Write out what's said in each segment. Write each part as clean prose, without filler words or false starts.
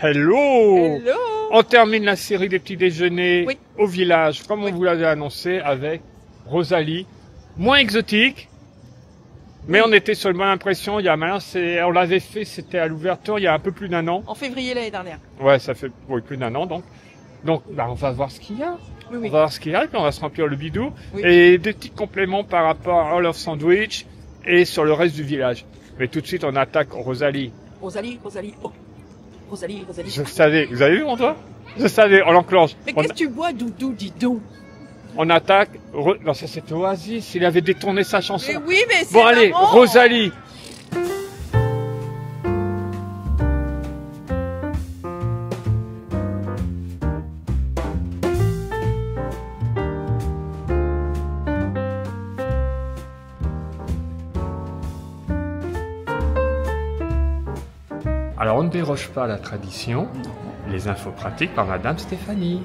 Hello! Hello! On termine la série des petits déjeuners Oui. au village, comme on Oui. vous l'avait annoncé, avec Rosalie. Moins exotique, mais Oui. on était sur la bonne impression. Il y a maintenant, on l'avait fait, c'était à l'ouverture il y a un peu plus d'1 an. En février l'année dernière. Ouais, ça fait plus d'1 an donc. Donc, bah, on va voir ce qu'il y a. Oui, On oui. va voir ce qu'il y a, puis on va se remplir le bidou. Oui. Et des petits compléments par rapport à All of Sandwich et sur le reste du village. Mais tout de suite, on attaque Rosalie. Rosalie, Rosalie, oh. Rosalie, Rosalie. Je savais. Vous avez vu mon doigt? Je savais, on l'enclenche. Mais On, qu'est-ce que tu bois, Doudou, dis donc? on attaque. Non, ça c'était Oasis. Il avait détourné sa chanson. Mais oui, mais c'est Bon, allez, marrant. Rosalie. Alors, on ne déroge pas à la tradition. Les infos pratiques par Madame Stéphanie.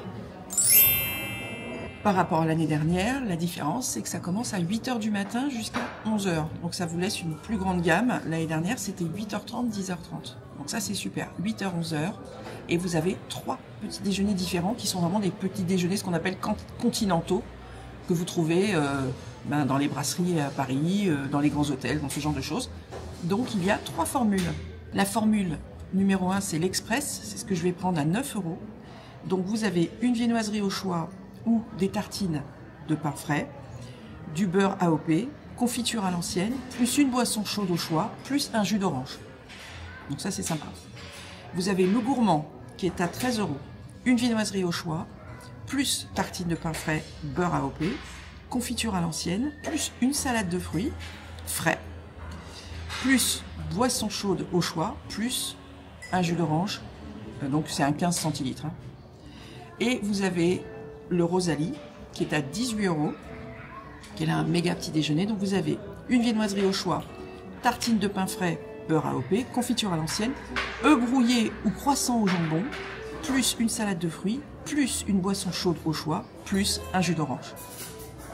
Par rapport à l'année dernière, la différence, c'est que ça commence à 8h du matin jusqu'à 11h. Donc ça vous laisse une plus grande gamme. L'année dernière, c'était 8h30, 10h30. Donc ça, c'est super. 8h, 11h. Et vous avez 3 petits déjeuners différents qui sont vraiment des petits déjeuners, ce qu'on appelle continentaux, que vous trouvez dans les brasseries à Paris, dans les grands hôtels, dans ce genre de choses. Donc il y a 3 formules. La formule numéro 1, c'est l'Express. C'est ce que je vais prendre à 9 €. Donc vous avez une viennoiserie au choix ou des tartines de pain frais, du beurre AOP, confiture à l'ancienne, plus une boisson chaude au choix, plus un jus d'orange. Donc ça, c'est sympa. Vous avez le gourmand qui est à 13 €, une viennoiserie au choix, plus tartine de pain frais, beurre AOP, confiture à l'ancienne, plus une salade de fruits frais, plus boisson chaude au choix, plus un jus d'orange. Donc c'est un 15 centilitres. Hein. Et vous avez le Rosalie, qui est à 18 €, qui est là un méga petit déjeuner. Donc vous avez une viennoiserie au choix, tartine de pain frais, beurre AOP, confiture à l'ancienne, œufs brouillés ou croissant au jambon, plus une salade de fruits, plus une boisson chaude au choix, plus un jus d'orange.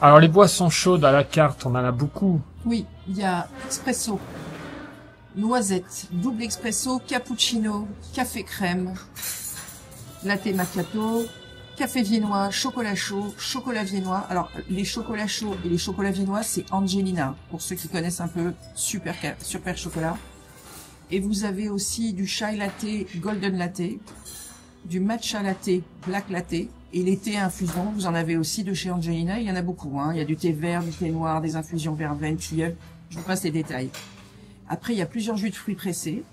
Alors, les boissons chaudes à la carte, on en a beaucoup. Oui, il y a expresso, noisette, double expresso, cappuccino, café crème, latte macchiato, café viennois, chocolat chaud, chocolat viennois. Alors, les chocolats chauds et les chocolats viennois, c'est Angelina, pour ceux qui connaissent un peu, super chocolat. Et vous avez aussi du chai latte, golden latte, du matcha latte, black latte, et les thés infusions, vous en avez aussi de chez Angelina, il y en a beaucoup. Hein. Il y a du thé vert, du thé noir, des infusions verveine, tilleul, je vous passe les détails. Après, il y a plusieurs jus de fruits pressés.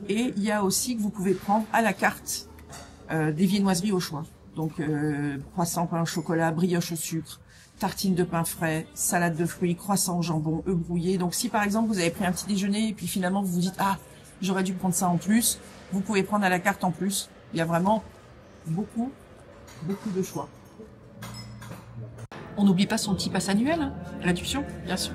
Et il y a aussi que vous pouvez prendre à la carte des viennoiseries au choix. Donc, croissant, pain au chocolat, brioche au sucre, tartine de pain frais, salade de fruits, croissant au jambon, œufs brouillés. Donc, si par exemple, vous avez pris un petit déjeuner et puis finalement, vous vous dites « Ah, j'aurais dû prendre ça en plus », vous pouvez prendre à la carte en plus. Il y a vraiment beaucoup de choix. On n'oublie pas son petit pass annuel, hein, réduction, bien sûr.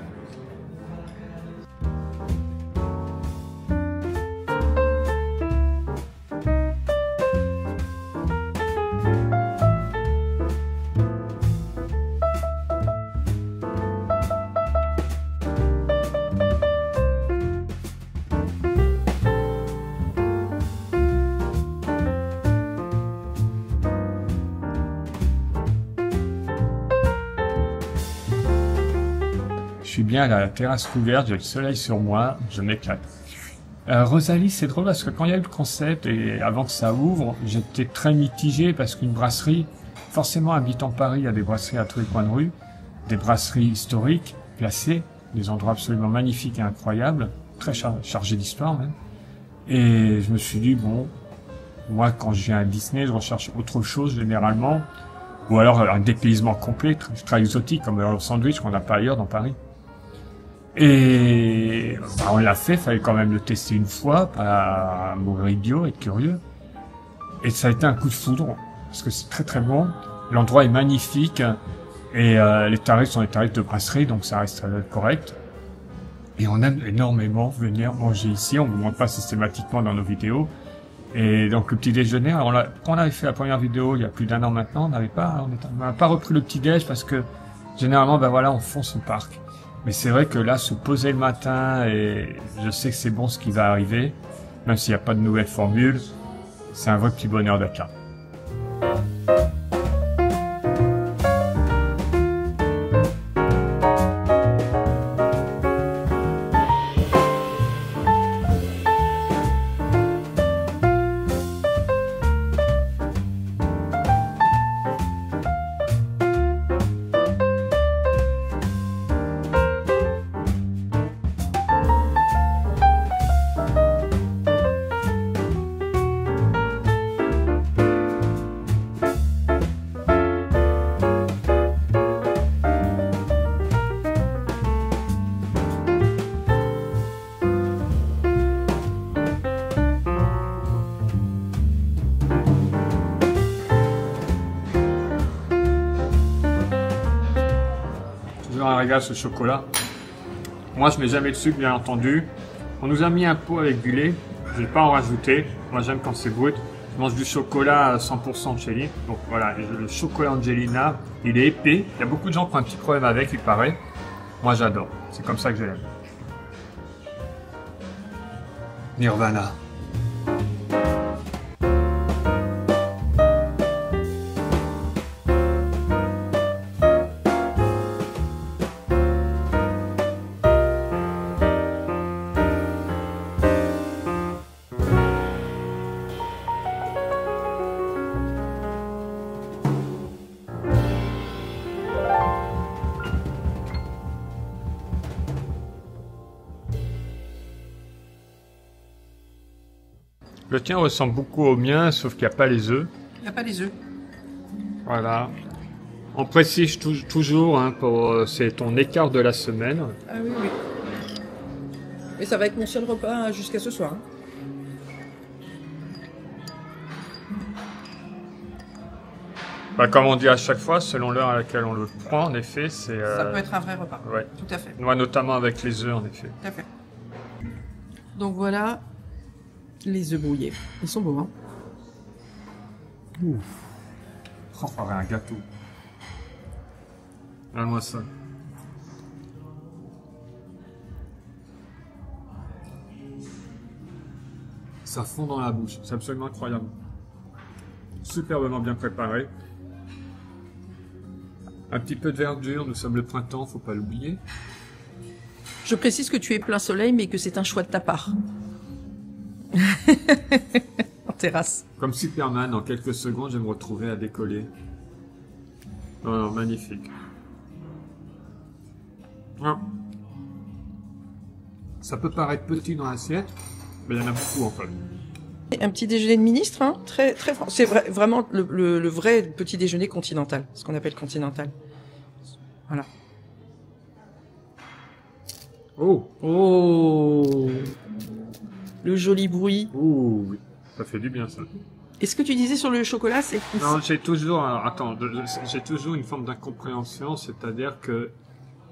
Je suis bien à la terrasse couverte, j'ai le soleil sur moi, je m'éclate. Rosalie, c'est drôle parce que quand il y a eu le concept et avant que ça ouvre, j'étais très mitigé parce qu'une brasserie, forcément habitant Paris, il y a des brasseries à tous les coins de rue, des brasseries historiques, classées, des endroits absolument magnifiques et incroyables, très chargés d'histoire même. Et je me suis dit, bon, moi quand je viens à Disney, je recherche autre chose généralement, ou alors un dépaysement complet, très exotique, comme le sandwich qu'on n'a pas ailleurs dans Paris. Et bah, on l'a fait, fallait quand même le tester une fois, pas mourir idiot, être curieux. Et ça a été un coup de foudre, parce que c'est très très bon, l'endroit est magnifique, et les tarifs sont des tarifs de brasserie, donc ça reste correct. Et on aime énormément venir manger ici, on ne vous montre pas systématiquement dans nos vidéos. Et donc le petit déjeuner, quand on avait fait la première vidéo il y a plus d'1 an maintenant, on n'a pas repris le petit déj parce que généralement, ben voilà, on fonce au parc. Mais c'est vrai que là, se poser le matin, et je sais que c'est bon ce qui va arriver, même s'il n'y a pas de nouvelles formules, C'est un vrai petit bonheur d'être là. Un régal ce chocolat. Moi je mets jamais de sucre bien entendu. On nous a mis un pot avec du lait, je vais pas en rajouter. Moi j'aime quand c'est brut. Je mange du chocolat à 100% chez lui. Donc voilà, le chocolat Angelina, il est épais. Il y a beaucoup de gens qui ont un petit problème avec, il paraît. Moi j'adore, c'est comme ça que je l'aime. Nirvana. Le tien ressemble beaucoup au mien, sauf qu'il n'y a pas les œufs. Il n'y a pas les œufs. Voilà. On précise toujours, hein, c'est ton écart de la semaine. Ah oui, oui. Et ça va être mon seul repas jusqu'à ce soir. Bah, comme on dit à chaque fois, selon l'heure à laquelle on le prend, en effet, c'est... Ça peut être un vrai repas. Ouais. Tout à fait. Moi, notamment avec les œufs, en effet. Tout à fait. Donc voilà les œufs brouillés. Ils sont beaux, hein? Ouf. Oh, on aurait un gâteau. Regarde-moi ça. Ça fond dans la bouche. C'est absolument incroyable. Superbement bien préparé. Un petit peu de verdure, nous sommes le printemps, faut pas l'oublier. Je précise que tu es plein soleil, mais que c'est un choix de ta part. En terrasse. Comme Superman, en quelques secondes, je vais me retrouver à décoller. Oh, magnifique. Ah. Ça peut paraître petit dans l'assiette, mais il y en a beaucoup en fait. Un petit déjeuner de ministre, hein, très très fort. C'est vraiment le vrai petit déjeuner continental, ce qu'on appelle continental. Voilà. Oh, Oh, le joli bruit. oh, oui. Ça fait du bien ça. Et ce que tu disais sur le chocolat, c'est... Non, j'ai toujours, attends, j'ai toujours une forme d'incompréhension, c'est-à-dire que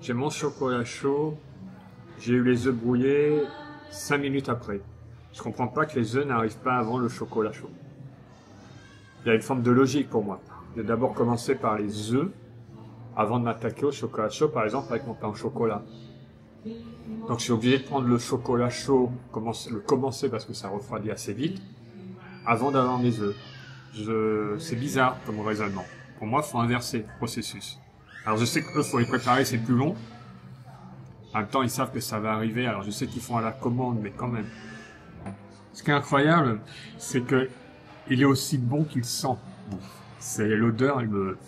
j'ai mon chocolat chaud, j'ai eu les œufs brouillés 5 minutes après. Je comprends pas que les œufs n'arrivent pas avant le chocolat chaud. Il y a une forme de logique pour moi. Je vais d'abord commencer par les œufs avant de m'attaquer au chocolat chaud, par exemple avec mon pain au chocolat. Donc je suis obligé de prendre le chocolat chaud, le commencer parce que ça refroidit assez vite, avant d'avoir mes œufs. C'est bizarre comme raisonnement. Pour moi, il faut inverser le processus. Alors je sais qu'eux, faut les préparer, c'est plus long. En même temps, ils savent que ça va arriver, alors je sais qu'ils font à la commande, mais quand même. Ce qui est incroyable, c'est que il est aussi bon qu'il sent. C'est l'odeur, il me...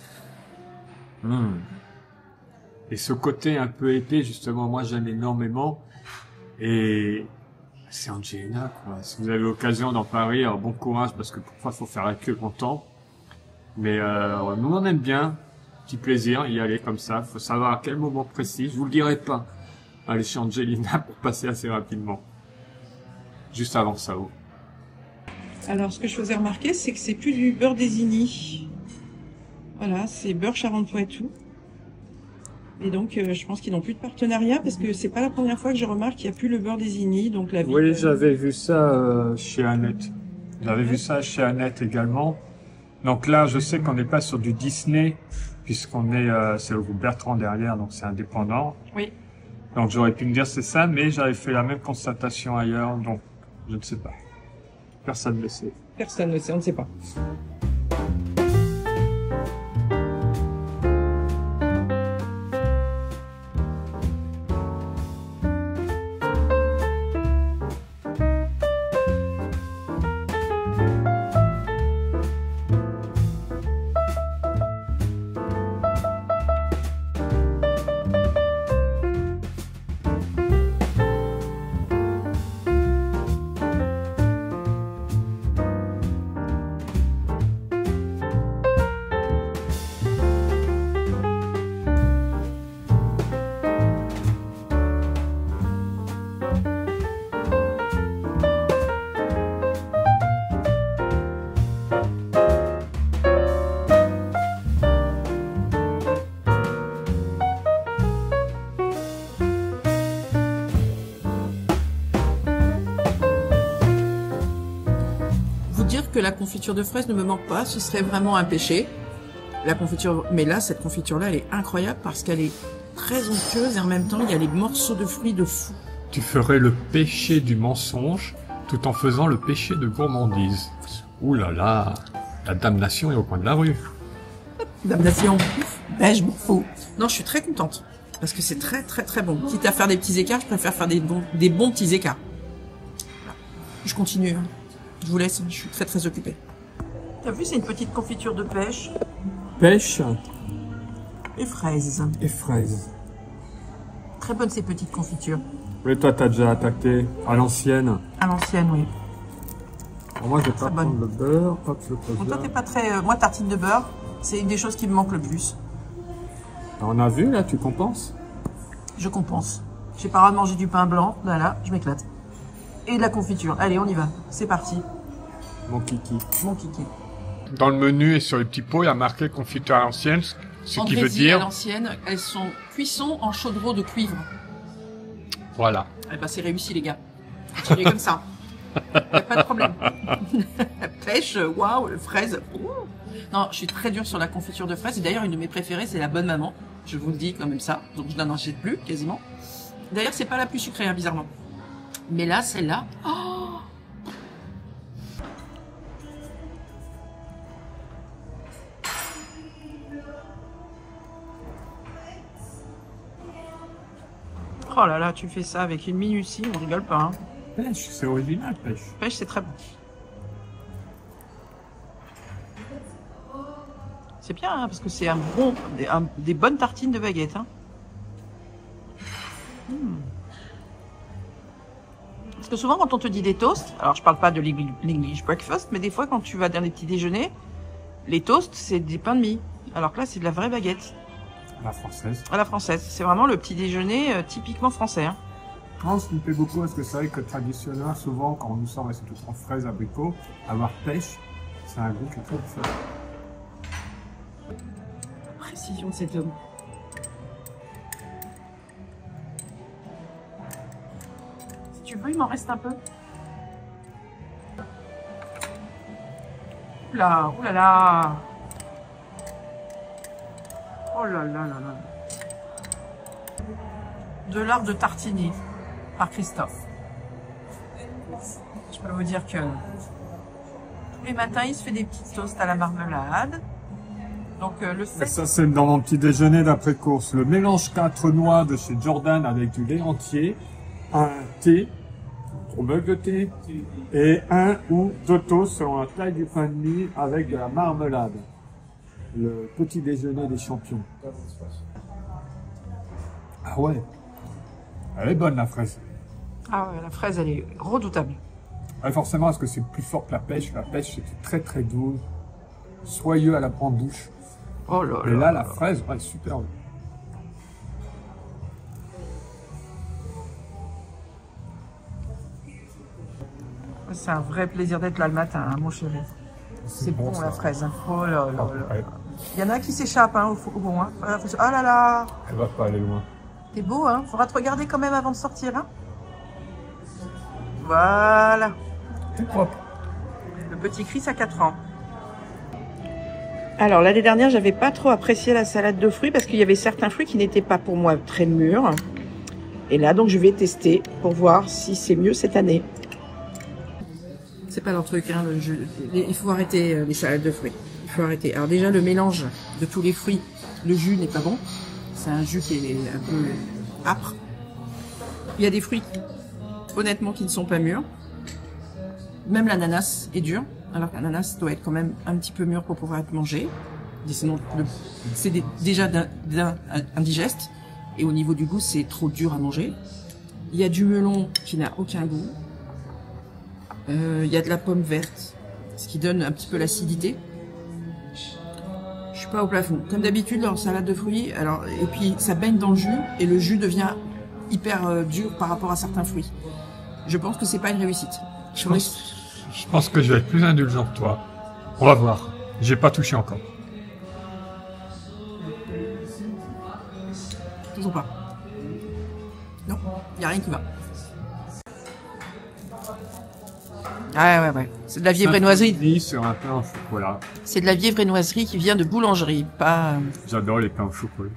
Et ce côté un peu épais, justement, moi j'aime énormément. Et c'est Angelina, quoi. Si vous avez l'occasion d'en parler, alors bon courage, parce que parfois il faut faire la queue longtemps. Mais nous on aime bien, petit plaisir, y aller comme ça. Faut savoir à quel moment précis, je vous le dirai pas. Aller chez Angelina pour passer assez rapidement. Juste avant que ça ouvre. Alors, ce que je faisais remarquer, c'est que c'est plus du beurre désigné. Voilà, c'est beurre Charentes-Poitou. Et donc, je pense qu'ils n'ont plus de partenariat parce que c'est pas la première fois que je remarque qu'il n'y a plus le beurre désigné. Donc la vie. Oui, j'avais vu ça chez Annette. J'avais vu ça chez Annette également. Donc là, je sais qu'on n'est pas sur du Disney, puisqu'on est, c'est le groupe Bertrand derrière, donc c'est indépendant. Oui. Donc j'aurais pu me dire c'est ça, mais j'avais fait la même constatation ailleurs, donc je ne sais pas. Personne ne le sait. Personne ne sait, on ne sait pas. Que la confiture de fraises ne me manque pas, ce serait vraiment un péché. La confiture, mais là, cette confiture-là, elle est incroyable parce qu'elle est très onctueuse et en même temps, il y a les morceaux de fruits de fou. Tu ferais le péché du mensonge tout en faisant le péché de gourmandise. Ouh là là, la damnation est au coin de la rue. Damnation, ben je m'en fous. Non, je suis très contente parce que c'est très très très bon. Quitte à faire des petits écarts, je préfère faire des bons petits écarts. Voilà. Je continue. Hein. Je vous laisse, je suis très très occupée. T'as vu, c'est une petite confiture de pêche. Pêche Et fraises. et fraises. Très bonnes ces petites confitures. Oui, toi, t'as déjà attaqué à l'ancienne. À l'ancienne, oui. Alors moi, je vais pas Très bonne. prendre le beurre. Hop, je pose Bon, toi, là. t'es pas très... moi, tartine de beurre, c'est une des choses qui me manque le plus. On a vu, là, tu compenses? Je compense. J'ai pas le droit de manger du pain blanc. Là, je m'éclate. Et de la confiture. Allez, on y va. C'est parti. Mon kiki. Mon kiki. Dans le menu et sur les petits pots, il y a marqué confiture à l'ancienne, ce En qui veut Brésil, à dire... l'ancienne, elles sont cuissons en chaudreau de cuivre. Voilà. Eh ben, c'est réussi, les gars. Continuez comme ça. Y a pas de problème. Pêche, waouh, fraise. Ouh. Non, je suis très dure sur la confiture de fraises. Et d'ailleurs, une de mes préférées, c'est la Bonne Maman. Je vous le dis quand même ça. Donc, je n'en achète plus, quasiment. D'ailleurs, c'est pas la plus sucrée, hein, bizarrement. Mais là, celle-là... Oh, oh là là, tu fais ça avec une minutie, on rigole pas. Hein. Pêche, c'est original, pêche. Pêche, c'est très bon. C'est bien, hein, parce que c'est des bonnes tartines de baguette. Hein. Parce que souvent, quand on te dit des toasts, alors je parle pas de l'English breakfast, mais des fois, quand tu vas dans les petits déjeuners, les toasts, c'est des pains de mie. Alors que là, c'est de la vraie baguette. La française. À la française. C'est vraiment le petit déjeuner typiquement français. Hein. Non, ce qui me plaît beaucoup, parce que c'est vrai que traditionnellement, souvent, quand on nous sort, et surtout en fraises, abricots, avoir pêche, c'est un goût qui est très différent. La précision de cet homme. Si tu veux, il m'en reste un peu. Oula, oula là. Oh là là là là. De l'art de tartiner par Christophe. Je peux vous dire que tous les matins, il se fait des petits toasts à la marmelade. Donc le fait... Ça, c'est dans mon petit déjeuner d'après-course. Le mélange 4 noix de chez Jordan avec du lait entier, un thé, au mug de thé, et un ou deux toasts selon la taille du pain de mie avec de la marmelade. Le petit déjeuner des champions. Ah ouais. Elle est bonne, la fraise. Ah ouais, la fraise, elle est redoutable. Ouais, forcément, parce que c'est plus fort que la pêche. La pêche, c'était très très doux, soyeux à la prendre douche. Oh là Et là. là, la fraise, ouais, super. C'est un vrai plaisir d'être là le matin, hein, mon chéri. C'est bon, ça. la fraise. Hein. Oh là là là. Ouais. Il y en a qui s'échappent hein, au bon. Hein. Ah là là. Elle va pas aller loin. T'es beau, hein. Faudra te regarder quand même avant de sortir, hein. Voilà. Tout propre. Le petit Chris a 4 ans. Alors, l'année dernière, j'avais pas trop apprécié la salade de fruits parce qu'il y avait certains fruits qui n'étaient pas pour moi très mûrs. Et là, donc, je vais tester pour voir si c'est mieux cette année. pas leur truc, hein, il faut arrêter les salades de fruits. Il faut arrêter. Alors déjà, le mélange de tous les fruits, le jus n'est pas bon. C'est un jus qui est un peu âpre. Il y a des fruits, honnêtement, qui ne sont pas mûrs. Même l'ananas est dur, alors que l'ananas doit être quand même un petit peu mûr pour pouvoir être mangé. Sinon, c'est déjà indigeste. Et au niveau du goût, c'est trop dur à manger. Il y a du melon qui n'a aucun goût. Il y a de la pomme verte, ce qui donne un petit peu l'acidité. Je suis pas au plafond. Comme d'habitude, leur salade de fruits, alors, et puis ça baigne dans le jus, et le jus devient hyper dur par rapport à certains fruits. Je pense que c'est pas une réussite. Je pense que je vais être plus indulgent que toi. On va voir. J'ai pas touché encore. Toujours pas. Non, il y a rien qui va. Ouais. C'est de la viennoiserie. Sur un pain au chocolat. C'est de la viennoiserie qui vient de boulangerie, pas... J'adore les pains au chocolat.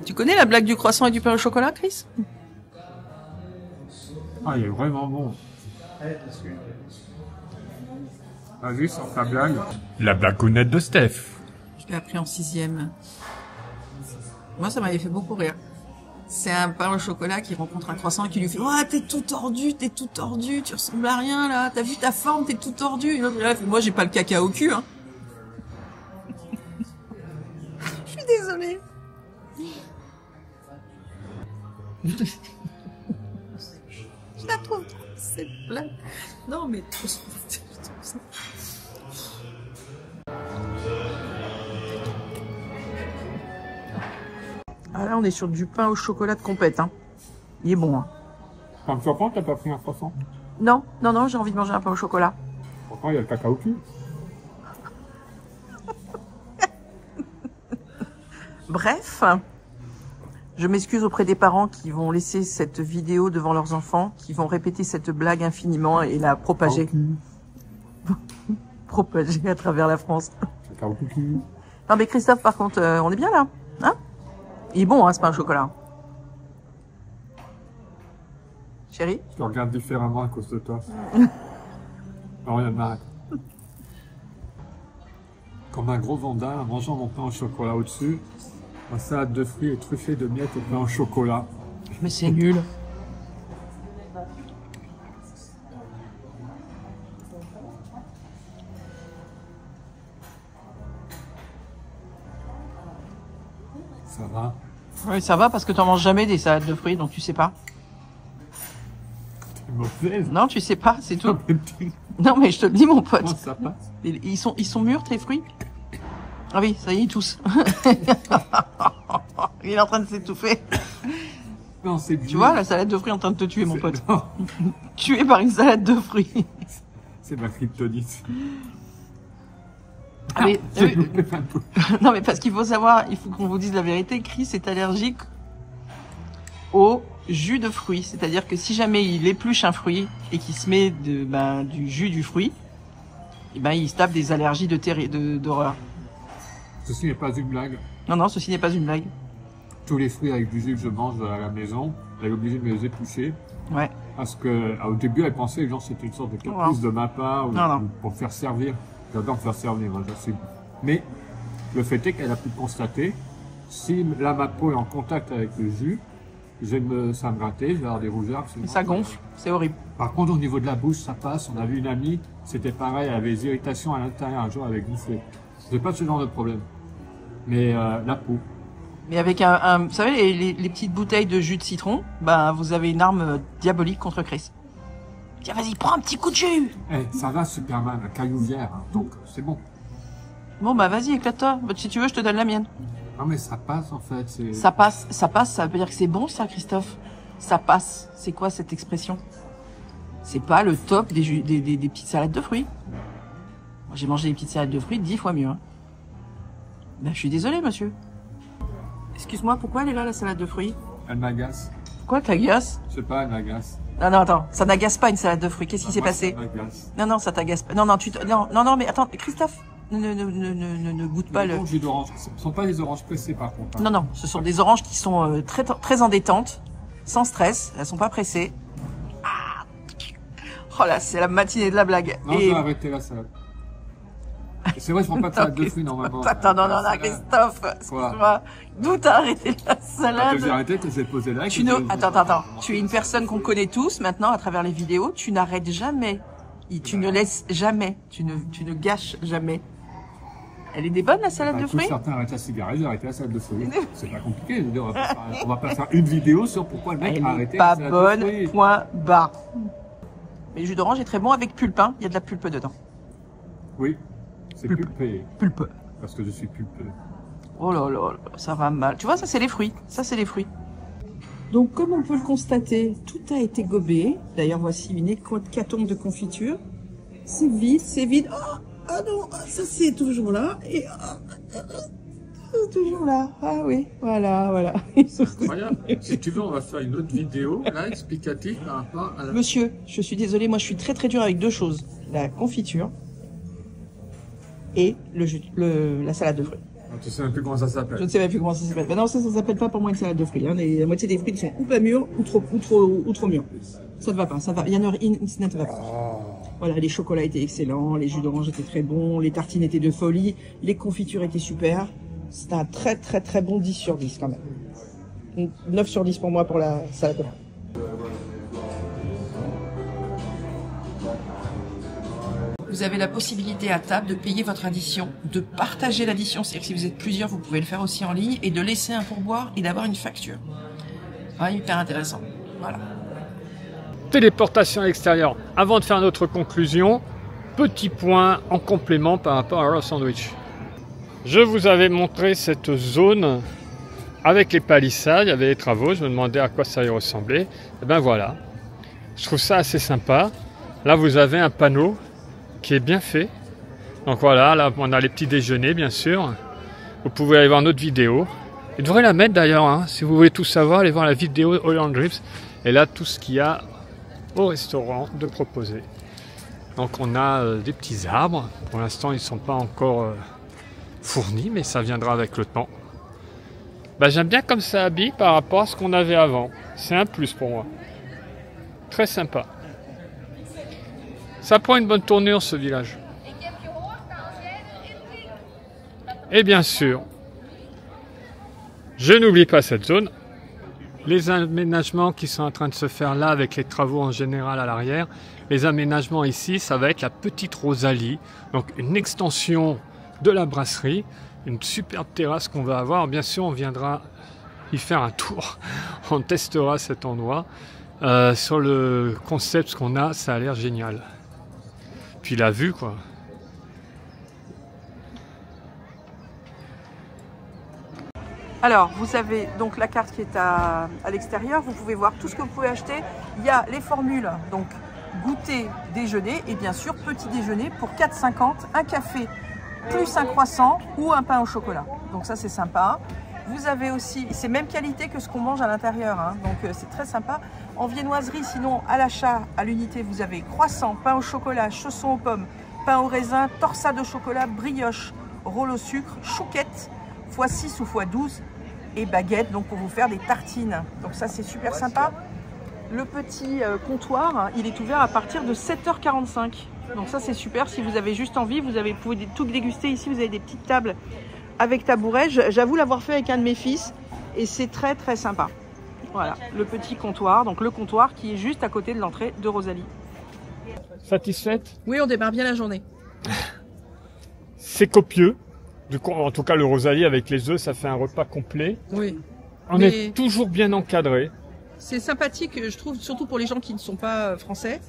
Tu connais la blague du croissant et du pain au chocolat, Chris? Ah, il est vraiment bon. Vas-y, sur ta blague. La blagounette de Steph. Je l'ai appris en 6e. Moi, ça m'avait fait beaucoup rire. C'est un pain au chocolat qui rencontre un croissant et qui lui fait « Oh, t'es tout tordu, tu ressembles à rien, là. T'as vu ta forme, t'es tout tordu. » Et l'autre, là, moi, j'ai pas le caca au cul, hein. Je suis désolée. Je la trouve trop, cette blague. Non, mais trop... Ah là, on est sur du pain au chocolat de compète, hein. Il est bon, hein. Ça me surprend que t'as pas pris un croissant. Non, j'ai envie de manger un pain au chocolat. Pourtant, il y a le caca au cul. Bref, je m'excuse auprès des parents qui vont laisser cette vidéo devant leurs enfants, qui vont répéter cette blague infiniment et la propager. Propager à travers la France. Caca au cul. Non mais Christophe, par contre, on est bien là, hein? Il est bon, hein, ce pain au chocolat. Chérie? Je te regarde différemment à cause de toi. Non, rien m'arrête. Comme un gros vandale, en mangeant mon pain au chocolat au-dessus, ma salade de fruits est truffée de miettes au pain au chocolat. Mais c'est nul. Ça va? Oui, ça va parce que t'en manges jamais des salades de fruits, donc tu sais pas. T'es mauvaise. Non, tu sais pas, c'est tout. Non, mais je te le dis, mon pote. Comment ça passe? Ils sont mûrs, tes fruits? Ah oui, ça y est, ils toussent. Il est en train de s'étouffer. Non, c'est Tu vois, la salade de fruits est en train de te tuer, mon pote. Non, Tué par une salade de fruits. c'est ma kryptonite. Ah, mais, J'ai loupé plein de trucs. non, mais parce qu'il faut savoir, il faut qu'on vous dise la vérité, Chris est allergique au jus de fruits. C'est-à-dire que si jamais il épluche un fruit et qu'il se met du jus du fruit, et il se tape des allergies d'horreur. Ceci n'est pas une blague. Non, ceci n'est pas une blague. Tous les fruits avec du jus que je mange à la maison, elle est obligée de me les éplucher. Ouais. Parce que au début, elle pensait que c'était une sorte de caprice de ma part ou pour faire servir. J'adore me faire servir, moi, j'assume. Mais le fait est qu'elle a pu constater, si là ma peau est en contact avec le jus, ça me gratter, je vais avoir des rougeurs. Et ça gonfle, c'est horrible. Par contre, au niveau de la bouche, ça passe. On a vu une amie, c'était pareil, elle avait des irritations à l'intérieur, un jour elle avait gonflé. J'ai pas ce genre de problème. Mais la peau. Mais avec vous savez, les petites bouteilles de jus de citron, vous avez une arme diabolique contre Chris. Tiens, vas-y, prends un petit coup de jus. Ça va, Superman, un caillou hier, hein, donc c'est bon. Bon, vas-y, éclate-toi. Si tu veux, je te donne la mienne. Non, mais ça passe, en fait. Ça passe, ça veut dire que c'est bon, ça, Christophe. Ça passe. C'est quoi cette expression? C'est pas le top des petites salades de fruits. Moi, j'ai mangé des petites salades de fruits 10 fois mieux. Hein. Je suis désolée, monsieur. Excuse-moi, pourquoi elle est là, la salade de fruits? Elle m'agace. Pourquoi t'agace? Je sais pas, elle m'agace. Non, attends, ça n'agace pas une salade de fruits. Qu'est-ce qui s'est passé? Non, ça t'agace pas. Non, mais attends, Christophe, ne goûte pas le... jus d'orange. Ce ne sont pas des oranges pressées, par contre. Hein. Non, ce sont des oranges qui sont très, très endettantes, sans stress. Elles sont pas pressées. Ah, Oh là, c'est la matinée de la blague. Non, je vais arrêter la salade. C'est vrai, je prends pas de salade de fruits normalement. Attends, non, Christophe, excuse-moi. D'où t'as arrêté la salade? J'ai arrêté, que j'ai posé là. Attends. Tu es une personne qu'on connaît tous maintenant à travers les vidéos. Tu n'arrêtes jamais. Tu ne laisses jamais. Tu ne gâches jamais. Elle est des bonnes, la salade de fruits? Certains arrêtent la cigarette, j'ai arrêté la salade de fruits. C'est pas compliqué. Je veux dire, on va pas faire une vidéo sur pourquoi le mec a arrêté la salade de fruits. Elle est pas bonne, point barre. Mais le jus d'orange est très bon avec pulpe, hein. Il y a de la pulpe dedans. Oui, c'est pulpé. Pulpe. Parce que je suis pulpeux. Oh là là, ça va mal. Tu vois, ça c'est les fruits. Ça c'est les fruits. Donc comme on peut le constater, tout a été gobé. D'ailleurs, voici une hécatombe de confiture. C'est vide, c'est vide. Oh, ah non, ça c'est toujours là. Et c'est toujours là. Ah oui, voilà. Incroyable. Si tu veux, on va faire une autre vidéo, là, explicative par rapport à la... Monsieur, je suis désolée, moi je suis très dur avec deux choses. La confiture et la salade de fruits. Tu sais même plus comment ça s'appelle. Je ne sais même plus comment ça s'appelle. Ben non, ça s'appelle pas pour moi une salade de fruits. Hein. La moitié des fruits sont ou pas mûrs ou trop mûrs. Ça ne va pas, ça va. Il y en a une, ça ne va pas. Voilà, les chocolats étaient excellents, les jus d'orange étaient très bons, les tartines étaient de folie, les confitures étaient super. C'était un très bon 10 sur 10 quand même. Donc, 9 sur 10 pour moi pour la salade de fruits. Vous avez la possibilité à table de payer votre addition, de partager l'addition, c'est-à-dire que si vous êtes plusieurs, vous pouvez le faire aussi en ligne, et de laisser un pourboire et d'avoir une facture. Ouais, hyper intéressant. Voilà. Téléportation à l'extérieur. Avant de faire notre conclusion, petit point en complément par rapport à Raw Sandwich. Je vous avais montré cette zone avec les palissades, il y avait des travaux, je me demandais à quoi ça y ressemblait. Et ben voilà, je trouve ça assez sympa. Là vous avez un panneau qui est bien fait. Donc voilà, là on a les petits déjeuners bien sûr. Vous pouvez aller voir notre vidéo. Je devrais la mettre d'ailleurs, hein. Si vous voulez tout savoir, allez voir la vidéo Holland Drips. Et là tout ce qu'il y a au restaurant de proposer. Donc on a des petits arbres. Pour l'instant ils ne sont pas encore fournis, mais ça viendra avec le temps. Bah, j'aime bien comme ça habille par rapport à ce qu'on avait avant. C'est un plus pour moi. Très sympa. Ça prend une bonne tournure ce village. Et bien sûr, je n'oublie pas cette zone. Les aménagements qui sont en train de se faire là avec les travaux en général à l'arrière. Les aménagements ici, ça va être la petite Rosalie. Donc une extension de la brasserie. Une superbe terrasse qu'on va avoir. Bien sûr, on viendra y faire un tour. On testera cet endroit. Sur le concept qu'on a, ça a l'air génial. Puis la vue, quoi. Alors, vous avez donc la carte qui est à l'extérieur. Vous pouvez voir tout ce que vous pouvez acheter. Il y a les formules, donc goûter, déjeuner et bien sûr petit déjeuner pour 4,50, un café plus un croissant ou un pain au chocolat. Donc ça c'est sympa. Vous avez aussi, c'est même qualité que ce qu'on mange à l'intérieur, hein. Donc c'est très sympa. En viennoiserie, sinon à l'achat, à l'unité, vous avez croissant, pain au chocolat, chausson aux pommes, pain au raisin, torsade au chocolat, brioche, rôle au sucre, chouquette, x6 ou x12 et baguette, donc pour vous faire des tartines. Donc ça c'est super sympa. Le petit comptoir, hein, il est ouvert à partir de 7h45. Donc ça c'est super, si vous avez juste envie, vous pouvez tout déguster ici, vous avez des petites tables avec tabouret. J'avoue l'avoir fait avec un de mes fils et c'est très sympa. Voilà, le petit comptoir, donc le comptoir qui est juste à côté de l'entrée de Rosalie. Satisfaite? Oui, on démarre bien la journée. C'est copieux. Du coup, en tout cas le Rosalie avec les œufs, ça fait un repas complet. Oui. On est toujours bien encadré. C'est sympathique, je trouve, surtout pour les gens qui ne sont pas français,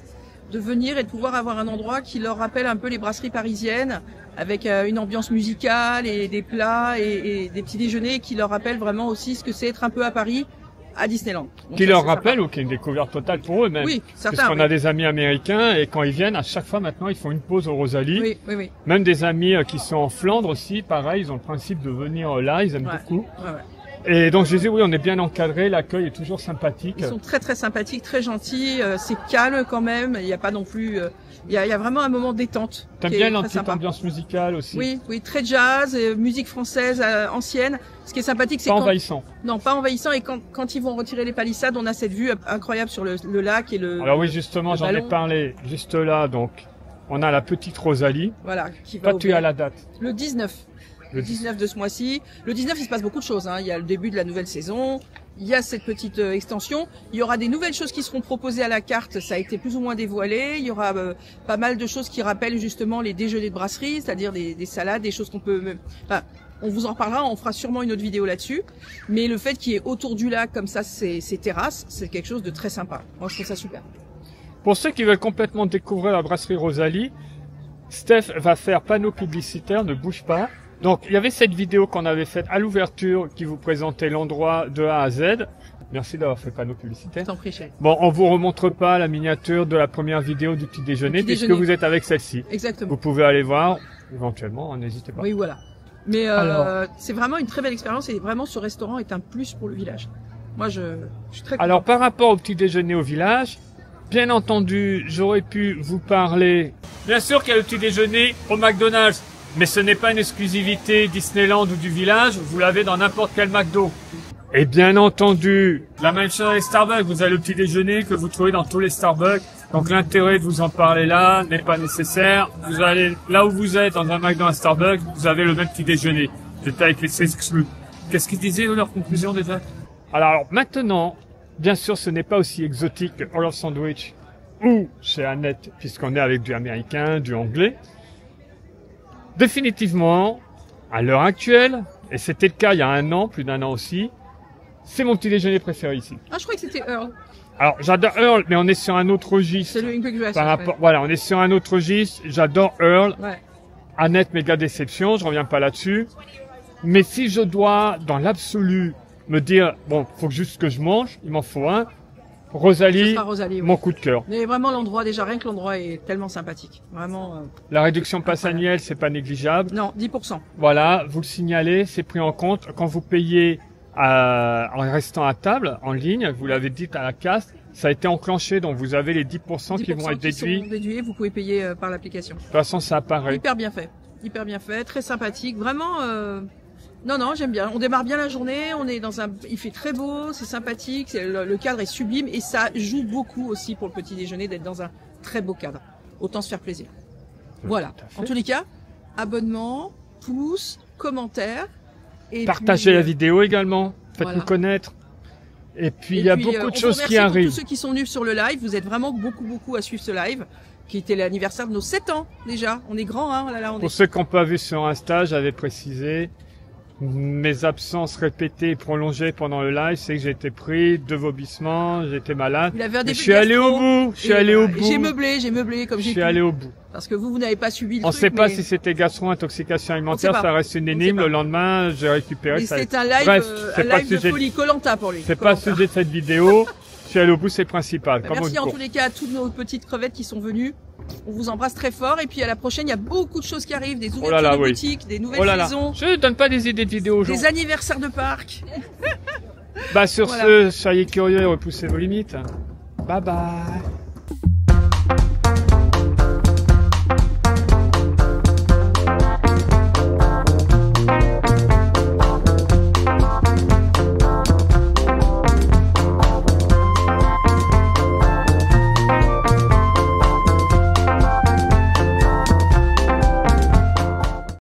de venir et de pouvoir avoir un endroit qui leur rappelle un peu les brasseries parisiennes, avec une ambiance musicale et des plats et des petits déjeuners qui leur rappellent vraiment aussi ce que c'est être un peu à Paris, à Disneyland. Donc qui leur rappelle ou qui est une découverte totale pour eux même. Oui, certains. Parce qu'on a des amis américains et quand ils viennent, à chaque fois maintenant, ils font une pause au Rosalie. Oui. Même des amis qui sont en Flandre aussi, pareil, ils ont le principe de venir là, ils aiment beaucoup. Ouais. Et donc je disais, oui, on est bien encadré, l'accueil est toujours sympathique. Ils sont très très sympathiques, très gentils, c'est calme quand même, il n'y a pas non plus... Il y a vraiment un moment détente. T'aimes bien la petite ambiance musicale aussi? Oui, oui, très jazz, musique française ancienne. Ce qui est sympathique, c'est pas envahissant. Non, pas envahissant. Et quand ils vont retirer les palissades, on a cette vue incroyable sur le lac et le. Alors oui, justement, j'en ai parlé juste là. Donc, on a la petite Rosalie. Voilà, qui va. Toi, tu as la date? Le 19. Le 19 de ce mois-ci. Le 19, il se passe beaucoup de choses. Hein. Il y a le début de la nouvelle saison. Il y a cette petite extension. Il y aura des nouvelles choses qui seront proposées à la carte. Ça a été plus ou moins dévoilé. Il y aura pas mal de choses qui rappellent justement les déjeuners de brasserie, c'est-à-dire des salades, des choses qu'on peut... Enfin, on vous en reparlera, on fera sûrement une autre vidéo là-dessus. Mais le fait qu'il y ait autour du lac comme ça ces terrasses, c'est quelque chose de très sympa. Moi, je trouve ça super. Pour ceux qui veulent complètement découvrir la brasserie Rosalie, Steph va faire panneau publicitaire, ne bouge pas. Donc, il y avait cette vidéo qu'on avait faite à l'ouverture qui vous présentait l'endroit de A à Z. Merci d'avoir fait panneau publicitaire. T'en prie, chérie. Bon, on vous remontre pas la miniature de la première vidéo du petit déjeuner puisque vous êtes avec celle-ci. Exactement. Vous pouvez aller voir, éventuellement, n'hésitez pas. Oui, voilà. Mais c'est vraiment une très belle expérience et vraiment ce restaurant est un plus pour le village. Moi, je suis très contente. Alors, par rapport au petit déjeuner au village, bien entendu, j'aurais pu vous parler... Bien sûr qu'il y a le petit déjeuner au McDonald's. Mais ce n'est pas une exclusivité Disneyland ou du village, vous l'avez dans n'importe quel McDo. Et bien entendu, la même chose avec Starbucks, vous avez le petit déjeuner que vous trouvez dans tous les Starbucks. Donc l'intérêt de vous en parler là n'est pas nécessaire. Vous allez là où vous êtes, dans un McDo, un Starbucks, vous avez le même petit déjeuner. J'étais avec les exclus. Qu'est-ce qu'ils disaient leur conclusion déjà? Alors maintenant, bien sûr ce n'est pas aussi exotique que All of Sandwich ou chez Annette, puisqu'on est avec du américain, du anglais. Définitivement, à l'heure actuelle, et c'était le cas il y a un an, plus d'un an aussi, c'est mon petit déjeuner préféré ici. Ah, je crois que c'était Earl. Alors, j'adore Earl, mais on est sur un autre registre. C'est le Quick Dress. Par rapport, voilà, on est sur un autre registre. J'adore Earl. Ouais. Annette, méga déception, je reviens pas là-dessus. Mais si je dois, dans l'absolu, me dire, bon, faut juste que je mange, il m'en faut un. Rosalie, Rosalie, oui. Mon coup de cœur. Mais vraiment l'endroit, déjà rien que l'endroit est tellement sympathique. Vraiment. La réduction passe annuelle, c'est pas négligeable. Non, 10%. Voilà, vous le signalez, c'est pris en compte. Quand vous payez en restant à table, en ligne, vous l'avez dit à la casse, ça a été enclenché, donc vous avez les 10% qui vont être déduits. Vous pouvez payer par l'application. De toute façon, ça apparaît. Hyper bien fait, très sympathique. Vraiment, non, j'aime bien. On démarre bien la journée, on est il fait très beau, c'est sympathique, le cadre est sublime et ça joue beaucoup aussi pour le petit déjeuner d'être dans un très beau cadre. Autant se faire plaisir. Voilà. En tous les cas, abonnement, pouce, commentaire. Et partagez la vidéo également. Faites-nous connaître. Et puis, il y a beaucoup de choses qui arrivent. Pour tous ceux qui sont venus sur le live, vous êtes vraiment beaucoup à suivre ce live, qui était l'anniversaire de nos 7 ans déjà. On est grands, hein. Pour ceux qui n'ont pas vu sur Insta, j'avais précisé mes absences répétées et prolongées pendant le live, c'est que j'ai été pris de vomissements, j'étais malade. Je suis allé au bout. J'ai meublé comme j'ai pu. Je suis allé au bout. Parce que vous n'avez pas subi le truc. On sait pas si c'était gastro-intoxication alimentaire, ça reste une énigme. Le lendemain, j'ai récupéré. C'est un live, de folie Koh-Lanta pour lui. C'est pas le sujet de cette vidéo. Je suis allé au bout, c'est le principal. Merci en tous les cas à toutes nos petites crevettes qui sont venues. On vous embrasse très fort et puis à la prochaine, il y a beaucoup de choses qui arrivent, des ouvertures de boutiques, des nouvelles saisons. Je donne pas des idées de vidéos aux gens. Des anniversaires de parc. Sur ce, soyez curieux et repoussez vos limites. Bye bye.